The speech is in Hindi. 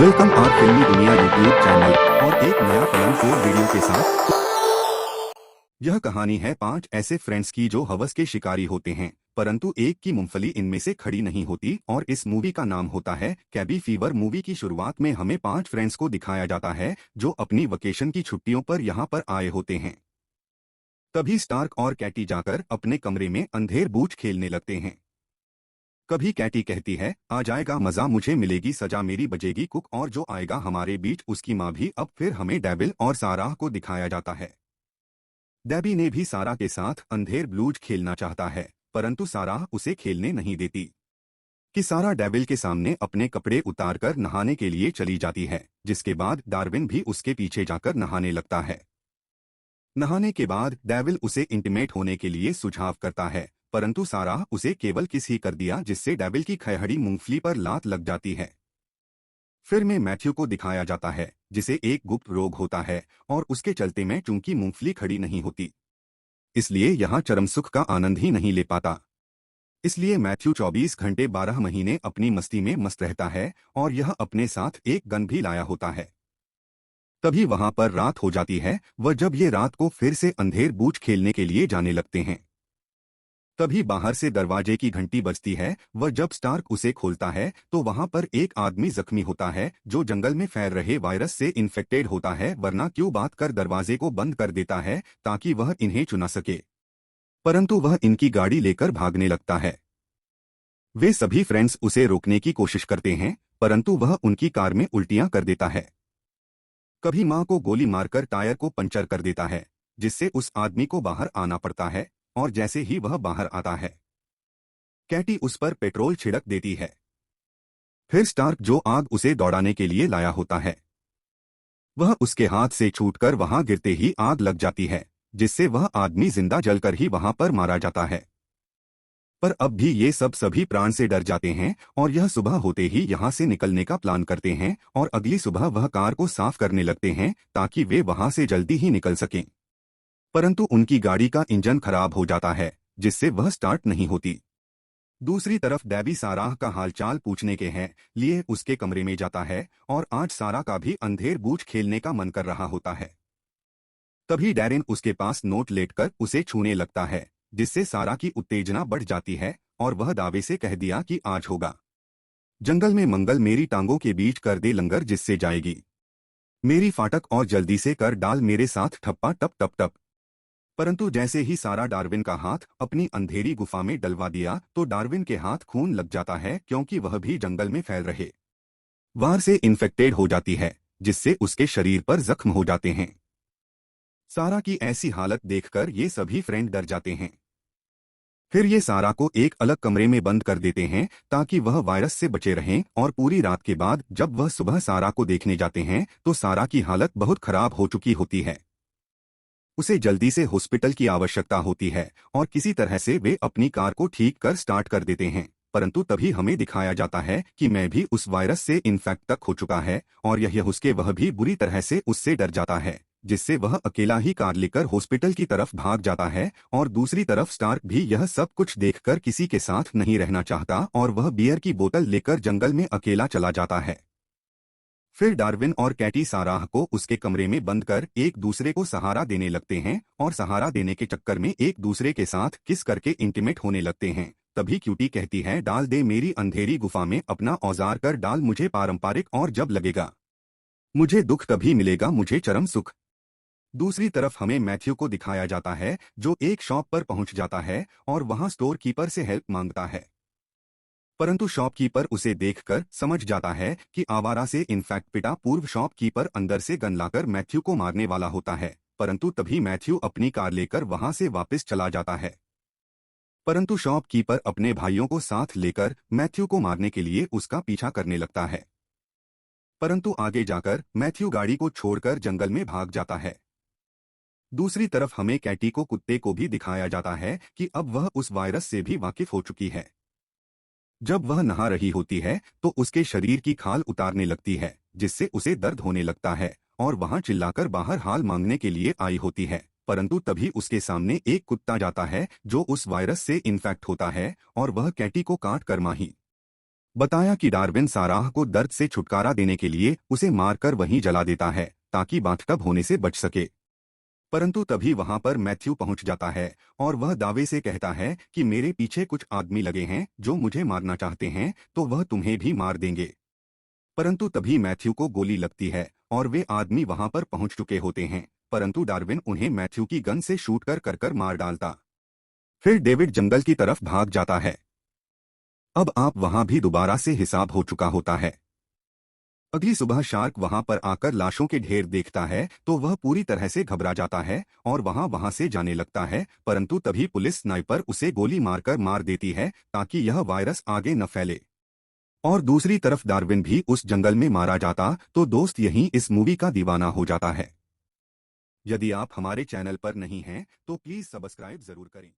वेलकम आर फिल्मी दुनिया यूट्यूब चैनल और एक नया कलम कोड वीडियो के साथ। यह कहानी है 5 ऐसे फ्रेंड्स की जो हवस के शिकारी होते हैं, परंतु एक की मूंगफली इनमें से खड़ी नहीं होती। और इस मूवी का नाम होता है कैबी फीवर। मूवी की शुरुआत में हमें 5 फ्रेंड्स को दिखाया जाता है जो अपनी वेकेशन की छुट्टियों पर यहाँ पर आए होते हैं। तभी स्टार्क और कैटी जाकर अपने कमरे में अंधेर बूझ खेलने लगते हैं। कभी कैटी कहती है, आ जाएगा मजा, मुझे मिलेगी सजा, मेरी बजेगी कुक, और जो आएगा हमारे बीच उसकी माँ भी। अब फिर हमें डेविल और साराह को दिखाया जाता है। डेबी ने भी सारा के साथ अंधेर ब्लूज खेलना चाहता है, परंतु साराह उसे खेलने नहीं देती। कि सारा डेविल के सामने अपने कपड़े उतारकर नहाने के लिए चली जाती है, जिसके बाद डार्विन भी उसके पीछे जाकर नहाने लगता है। नहाने के बाद डेविल उसे इंटीमेट होने के लिए सुझाव करता है, परंतु साराह उसे केवल किस ही कर दिया, जिससे डेविल की खहड़ी मूंगफली पर लात लग जाती है। फिर में मैथ्यू को दिखाया जाता है जिसे एक गुप्त रोग होता है और उसके चलते में चूंकि मूंगफली खड़ी नहीं होती, इसलिए यहाँ चरम सुख का आनंद ही नहीं ले पाता। इसलिए मैथ्यू 24 घंटे 12 महीने अपनी मस्ती में मस्त रहता है और यह अपने साथ एक गन भी लाया होता है। तभी वहां पर रात हो जाती है। वह जब ये रात को फिर से अंधेर बूझ खेलने के लिए जाने लगते हैं, तभी बाहर से दरवाजे की घंटी बजती है। वह जब स्टार्क उसे खोलता है तो वहां पर एक आदमी जख्मी होता है जो जंगल में फैल रहे वायरस से इन्फेक्टेड होता है। वरना क्यों बात कर दरवाजे को बंद कर देता है ताकि वह इन्हें चुना सके, परंतु वह इनकी गाड़ी लेकर भागने लगता है। वे सभी फ्रेंड्स उसे रोकने की कोशिश करते हैं, परंतु वह उनकी कार में उल्टियां कर देता है। कभी मां को गोली मारकर टायर को पंचर कर देता है, जिससे उस आदमी को बाहर आना पड़ता है। और जैसे ही वह बाहर आता है, कैटी उस पर पेट्रोल छिड़क देती है। फिर स्टार्क जो आग उसे दौड़ाने के लिए लाया होता है, वह उसके हाथ से छूटकर वहां गिरते ही आग लग जाती है, जिससे वह आदमी जिंदा जलकर ही वहां पर मारा जाता है। पर अब भी ये सब सभी प्राण से डर जाते हैं और यह सुबह होते ही यहाँ से निकलने का प्लान करते हैं और अगली सुबह वह कार को साफ करने लगते हैं ताकि वे वहां से जल्दी ही निकल सकें। परंतु उनकी गाड़ी का इंजन खराब हो जाता है, जिससे वह स्टार्ट नहीं होती। दूसरी तरफ डेबी साराह का हालचाल पूछने के हैं लिए उसके कमरे में जाता है और आज सारा का भी अंधेर बूझ खेलने का मन कर रहा होता है। तभी डैरेन उसके पास नोट लेटकर उसे छूने लगता है, जिससे सारा की उत्तेजना बढ़ जाती है और वह दावे से कह दिया कि आज होगा जंगल में मंगल, मेरी टांगों के बीच कर दे लंगर जिससे जाएगी मेरी फाटक, और जल्दी से कर डाल मेरे साथ ठप्पा टप टप टप। परंतु जैसे ही सारा डार्विन का हाथ अपनी अंधेरी गुफा में डलवा दिया तो डार्विन के हाथ खून लग जाता है, क्योंकि वह भी जंगल में फैल रहे वार से इन्फेक्टेड हो जाती है, जिससे उसके शरीर पर जख्म हो जाते हैं। सारा की ऐसी हालत देखकर ये सभी फ्रेंड डर जाते हैं। फिर ये सारा को एक अलग कमरे में बंद कर देते हैं ताकि वह वायरस से बचे रहें। और पूरी रात के बाद जब वह सुबह सारा को देखने जाते हैं तो सारा की हालत बहुत खराब हो चुकी होती है। उसे जल्दी से हॉस्पिटल की आवश्यकता होती है और किसी तरह से वे अपनी कार को ठीक कर स्टार्ट कर देते हैं। परंतु तभी हमें दिखाया जाता है कि मैं भी उस वायरस से इन्फेक्ट तक हो चुका है और यह उसके वह भी बुरी तरह से उससे डर जाता है, जिससे वह अकेला ही कार लेकर हॉस्पिटल की तरफ भाग जाता है। और दूसरी तरफ स्टार्क भी यह सब कुछ देखकर किसी के साथ नहीं रहना चाहता और वह बियर की बोतल लेकर जंगल में अकेला चला जाता है। फिर डार्विन और कैटी साराह को उसके कमरे में बंद कर एक दूसरे को सहारा देने लगते हैं और सहारा देने के चक्कर में एक दूसरे के साथ किस करके इंटीमेट होने लगते हैं। तभी क्यूटी कहती है, डाल दे मेरी अंधेरी गुफा में अपना औजार कर डाल मुझे पारंपरिक, और जब लगेगा मुझे दुख तभी मिलेगा मुझे चरम सुख। दूसरी तरफ हमें मैथ्यू को दिखाया जाता है जो एक शॉप पर पहुंच जाता है और वहां स्टोर कीपर से हेल्प मांगता है, परंतु शॉपकीपर उसे देखकर समझ जाता है कि आवारा से इन्फेक्ट पिटा पूर्व शॉपकीपर अंदर से गन लाकर मैथ्यू को मारने वाला होता है। परंतु तभी मैथ्यू अपनी कार लेकर वहां से वापस चला जाता है, परंतु शॉपकीपर अपने भाइयों को साथ लेकर मैथ्यू को मारने के लिए उसका पीछा करने लगता है। परंतु आगे जाकर मैथ्यू गाड़ी को छोड़कर जंगल में भाग जाता है। दूसरी तरफ हमें कैटी को कुत्ते को भी दिखाया जाता है कि अब वह उस वायरस से भी वाकिफ हो चुकी है। जब वह नहा रही होती है तो उसके शरीर की खाल उतारने लगती है, जिससे उसे दर्द होने लगता है और वहां चिल्लाकर बाहर हाल मांगने के लिए आई होती है। परंतु तभी उसके सामने एक कुत्ता जाता है जो उस वायरस से इन्फेक्ट होता है और वह कैटी को काट कर माही बताया कि डार्विन साराह को दर्द से छुटकारा देने के लिए उसे मारकर वहीं जला देता है ताकि बाथटब होने से बच सके। परंतु तभी वहां पर मैथ्यू पहुंच जाता है और वह दावे से कहता है कि मेरे पीछे कुछ आदमी लगे हैं जो मुझे मारना चाहते हैं, तो वह तुम्हें भी मार देंगे। परंतु तभी मैथ्यू को गोली लगती है और वे आदमी वहां पर पहुंच चुके होते हैं, परंतु डार्विन उन्हें मैथ्यू की गन से शूट कर मार डालता। फिर डेविड जंगल की तरफ भाग जाता है। अब आप वहां भी दोबारा से हिसाब हो चुका होता है। अगली सुबह शार्क वहां पर आकर लाशों के ढेर देखता है तो वह पूरी तरह से घबरा जाता है और वहां से जाने लगता है, परंतु तभी पुलिस स्नाइपर उसे गोली मारकर मार देती है ताकि यह वायरस आगे न फैले। और दूसरी तरफ डार्विन भी उस जंगल में मारा जाता तो दोस्त यहीं इस मूवी का दीवाना हो जाता है। यदि आप हमारे चैनल पर नहीं हैं तो प्लीज सब्सक्राइब जरूर करें।